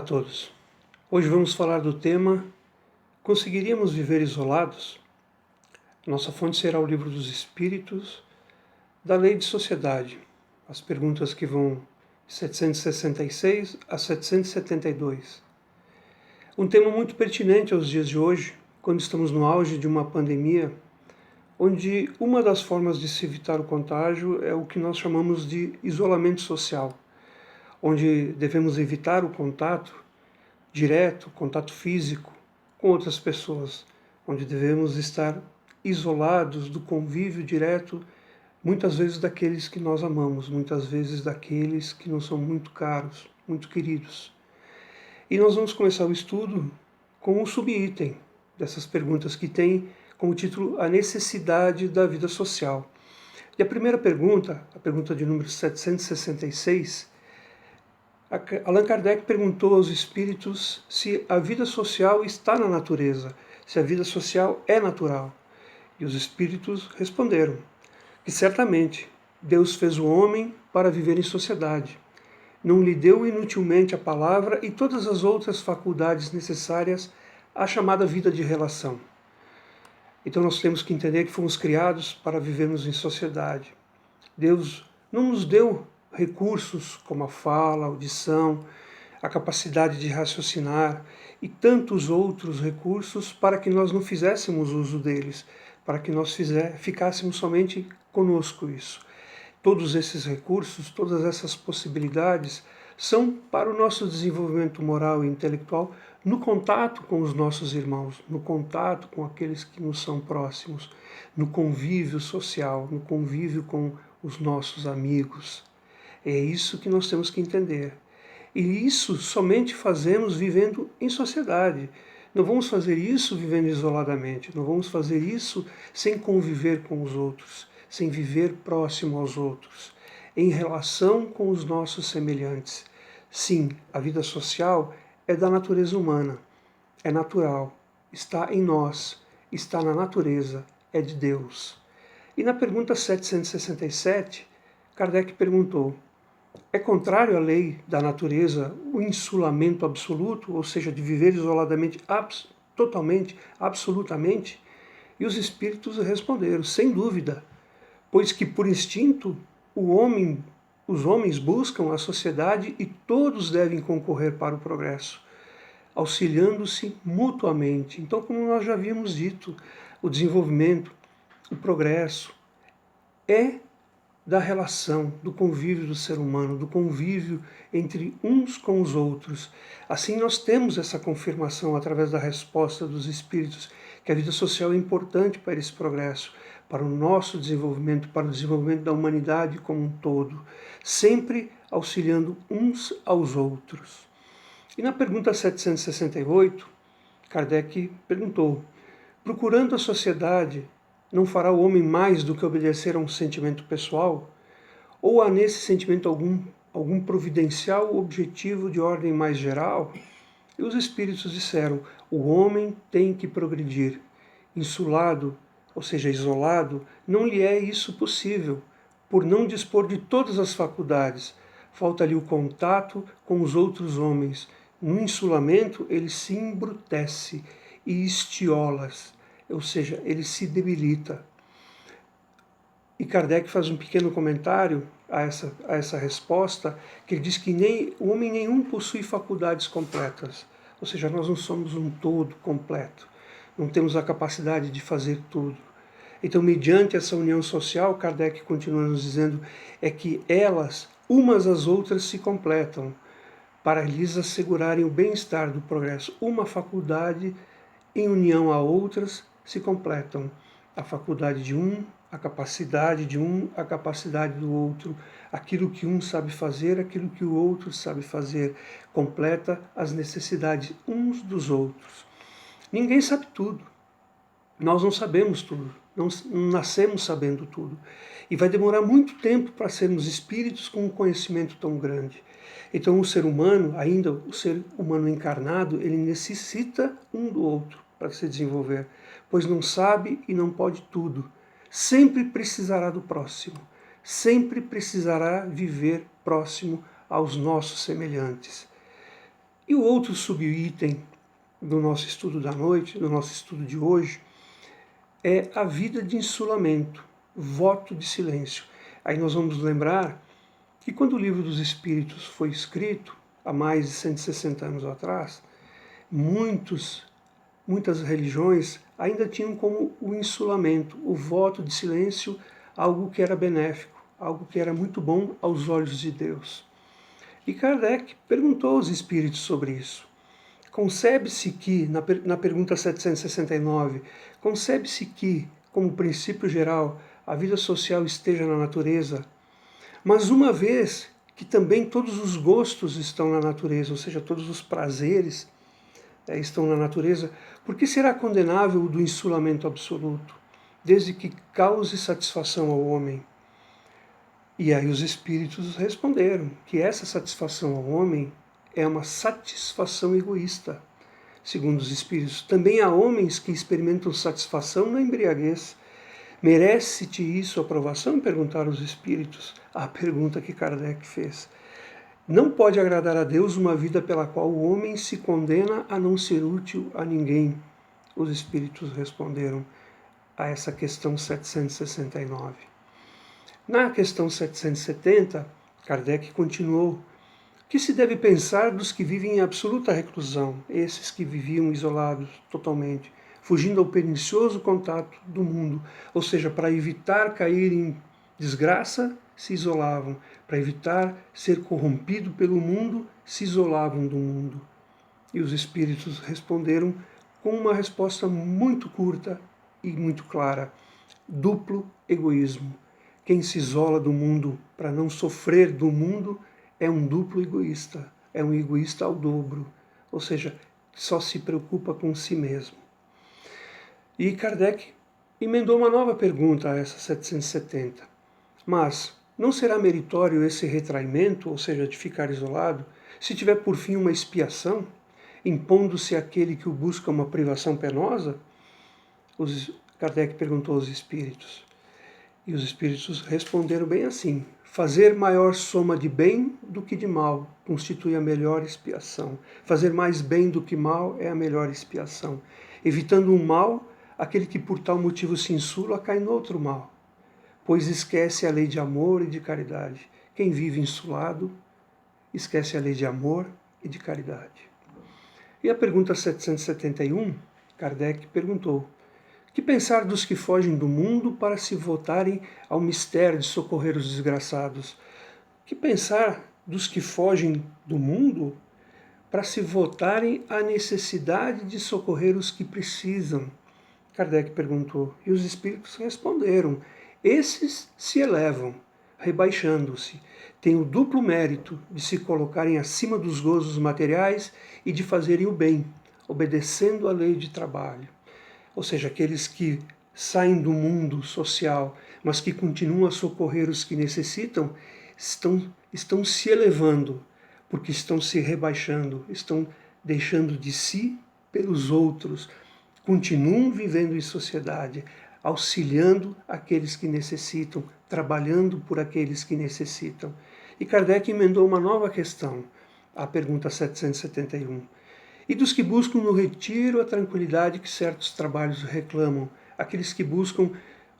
Olá a todos. Hoje vamos falar do tema Conseguiríamos viver isolados? Nossa fonte será o Livro dos Espíritos, da Lei de Sociedade. As perguntas que vão de 766 a 772. Um tema muito pertinente aos dias de hoje, quando estamos no auge de uma pandemia, onde uma das formas de se evitar o contágio é o que nós chamamos de isolamento social, onde devemos evitar o contato direto, contato físico com outras pessoas, onde devemos estar isolados do convívio direto, muitas vezes daqueles que nós amamos, muitas vezes daqueles que nos são muito caros, muito queridos. E nós vamos começar o estudo com um subitem dessas perguntas que tem como título a necessidade da vida social. E a primeira pergunta, a pergunta de número 766, Allan Kardec perguntou aos espíritos se a vida social está na natureza, se a vida social é natural. E os espíritos responderam que certamente Deus fez o homem para viver em sociedade. Não lhe deu inutilmente a palavra e todas as outras faculdades necessárias à chamada vida de relação. Então nós temos que entender que fomos criados para vivermos em sociedade. Deus não nos deu recursos como a fala, a audição, a capacidade de raciocinar e tantos outros recursos para que nós não fizéssemos uso deles, para que nós ficássemos somente conosco isso. Todos esses recursos, todas essas possibilidades são para o nosso desenvolvimento moral e intelectual no contato com os nossos irmãos, no contato com aqueles que nos são próximos, no convívio social, no convívio com os nossos amigos. É isso que nós temos que entender. E isso somente fazemos vivendo em sociedade. Não vamos fazer isso vivendo isoladamente, não vamos fazer isso sem conviver com os outros, sem viver próximo aos outros, em relação com os nossos semelhantes. Sim, a vida social é da natureza humana, é natural, está em nós, está na natureza, é de Deus. E na pergunta 767, Kardec perguntou: é contrário à lei da natureza o insulamento absoluto, ou seja, de viver isoladamente, totalmente, absolutamente? E os espíritos responderam: sem dúvida, pois que por instinto os homens buscam a sociedade e todos devem concorrer para o progresso, auxiliando-se mutuamente. Então, como nós já havíamos dito, o desenvolvimento, o progresso é da relação, do convívio do ser humano, do convívio entre uns com os outros. Assim nós temos essa confirmação através da resposta dos espíritos que a vida social é importante para esse progresso, para o nosso desenvolvimento, para o desenvolvimento da humanidade como um todo, sempre auxiliando uns aos outros. E na pergunta 768, Kardec perguntou: procurando a sociedade, não fará o homem mais do que obedecer a um sentimento pessoal? Ou há nesse sentimento algum providencial objetivo de ordem mais geral? E os espíritos disseram: o homem tem que progredir. Insulado, ou seja, isolado, não lhe é isso possível, por não dispor de todas as faculdades. Falta-lhe o contato com os outros homens. No insulamento, ele se embrutece e estiola-se, ou seja, ele se debilita. E Kardec faz um pequeno comentário a essa resposta, que ele diz que o homem nenhum possui faculdades completas, ou seja, nós não somos um todo completo, não temos a capacidade de fazer tudo. Então, mediante essa união social, Kardec continua nos dizendo, é que elas, umas às outras, se completam, para lhes assegurarem o bem-estar do progresso. Uma faculdade, em união a outras, se completam. A faculdade de um, a capacidade de um, a capacidade do outro. Aquilo que um sabe fazer, aquilo que o outro sabe fazer. Completa as necessidades uns dos outros. Ninguém sabe tudo. Nós não sabemos tudo. Não nascemos sabendo tudo. E vai demorar muito tempo para sermos espíritos com um conhecimento tão grande. Então o ser humano, ainda o ser humano encarnado, ele necessita um do outro para se desenvolver, pois não sabe e não pode tudo. Sempre precisará do próximo, sempre precisará viver próximo aos nossos semelhantes. E o outro subitem do nosso estudo da noite, do nosso estudo de hoje, é a vida de insulamento, voto de silêncio. Aí nós vamos lembrar que quando o Livro dos Espíritos foi escrito, há mais de 160 anos atrás, muitas religiões ainda tinham como o insulamento, o voto de silêncio, algo que era benéfico, algo que era muito bom aos olhos de Deus. E Kardec perguntou aos espíritos sobre isso. Concebe-se que, na pergunta 769, concebe-se que, como princípio geral, a vida social esteja na natureza, mas uma vez que também todos os gostos estão na natureza, ou seja, todos os prazeres estão na natureza, por que será condenável o do insulamento absoluto, desde que cause satisfação ao homem? E aí os espíritos responderam que essa satisfação ao homem é uma satisfação egoísta. Segundo os espíritos, também há homens que experimentam satisfação na embriaguez. Merece-te isso aprovação? Perguntaram os espíritos. A pergunta que Kardec fez. Não pode agradar a Deus uma vida pela qual o homem se condena a não ser útil a ninguém. Os espíritos responderam a essa questão 769. Na questão 770, Kardec continuou: que se deve pensar dos que vivem em absoluta reclusão, esses que viviam isolados totalmente, fugindo ao pernicioso contato do mundo, ou seja, para evitar cair em desgraça, se isolavam, para evitar ser corrompido pelo mundo, se isolavam do mundo. E os espíritos responderam com uma resposta muito curta e muito clara: duplo egoísmo. Quem se isola do mundo para não sofrer do mundo é um duplo egoísta, é um egoísta ao dobro, ou seja, só se preocupa com si mesmo. E Kardec emendou uma nova pergunta a essa 770. Mas não será meritório esse retraimento, ou seja, de ficar isolado, se tiver por fim uma expiação, impondo-se àquele que o busca uma privação penosa? Kardec perguntou aos espíritos. E os espíritos responderam bem assim: fazer maior soma de bem do que de mal constitui a melhor expiação. Fazer mais bem do que mal é a melhor expiação. Evitando um mal, aquele que por tal motivo se insula cai no outro mal, pois esquece a lei de amor e de caridade. Quem vive insulado esquece a lei de amor e de caridade. E a pergunta 771, Kardec perguntou: que pensar dos que fogem do mundo para se votarem ao mistério de socorrer os desgraçados? Que pensar dos que fogem do mundo para se votarem à necessidade de socorrer os que precisam? Kardec perguntou, e os espíritos responderam: esses se elevam, rebaixando-se, têm o duplo mérito de se colocarem acima dos gozos materiais e de fazerem o bem, obedecendo à lei de trabalho. Ou seja, aqueles que saem do mundo social, mas que continuam a socorrer os que necessitam, estão se elevando, porque estão se rebaixando, estão deixando de si pelos outros, continuam vivendo em sociedade, auxiliando aqueles que necessitam, trabalhando por aqueles que necessitam. E Kardec emendou uma nova questão, a pergunta 771. E dos que buscam no retiro a tranquilidade que certos trabalhos reclamam, aqueles que buscam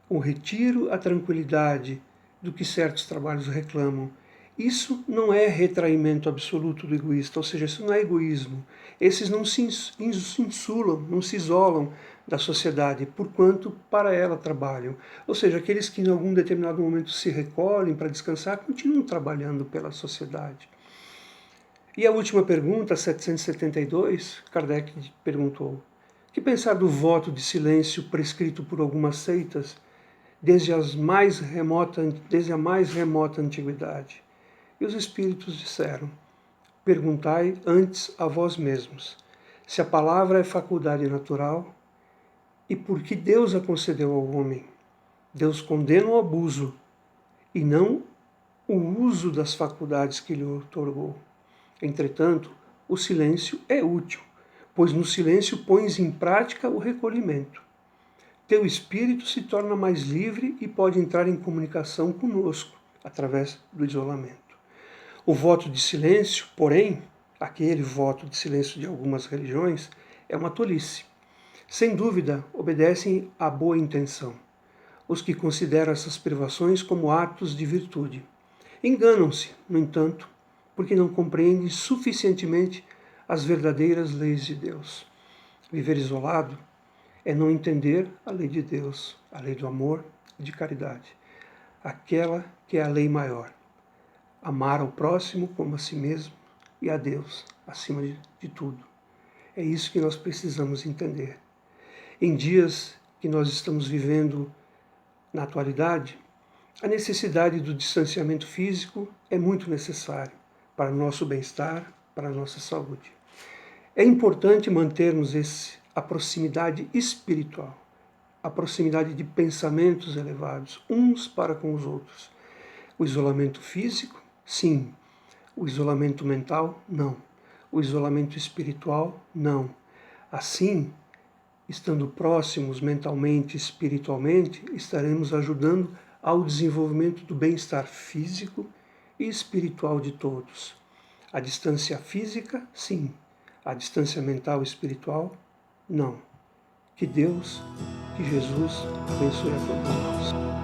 o retiro, a tranquilidade do que certos trabalhos reclamam. Isso não é retraimento absoluto do egoísta, ou seja, isso não é egoísmo. Esses não se insulam, não se isolam da sociedade, porquanto para ela trabalham. Ou seja, aqueles que em algum determinado momento se recolhem para descansar, continuam trabalhando pela sociedade. E a última pergunta, 772, Kardec perguntou: que pensar do voto de silêncio prescrito por algumas seitas desde a mais remota antiguidade? E os espíritos disseram: perguntai antes a vós mesmos, se a palavra é faculdade natural e por que Deus a concedeu ao homem. Deus condena o abuso e não o uso das faculdades que lhe outorgou. Entretanto, o silêncio é útil, pois no silêncio pões em prática o recolhimento. Teu espírito se torna mais livre e pode entrar em comunicação conosco, através do isolamento. O voto de silêncio, porém, aquele voto de silêncio de algumas religiões é uma tolice. Sem dúvida, obedecem à boa intenção os que consideram essas privações como atos de virtude. Enganam-se, no entanto, porque não compreendem suficientemente as verdadeiras leis de Deus. Viver isolado é não entender a lei de Deus, a lei do amor e de caridade, aquela que é a lei maior. Amar ao próximo como a si mesmo e a Deus acima de tudo. É isso que nós precisamos entender. Em dias que nós estamos vivendo na atualidade, a necessidade do distanciamento físico é muito necessário para o nosso bem-estar, para a nossa saúde. É importante mantermos a proximidade espiritual, a proximidade de pensamentos elevados, uns para com os outros. O isolamento físico, sim. O isolamento mental, não. O isolamento espiritual, não. Assim, estando próximos mentalmente e espiritualmente, estaremos ajudando ao desenvolvimento do bem-estar físico e espiritual de todos. A distância física, sim. A distância mental e espiritual, não. Que Deus, que Jesus abençoe a todos nós.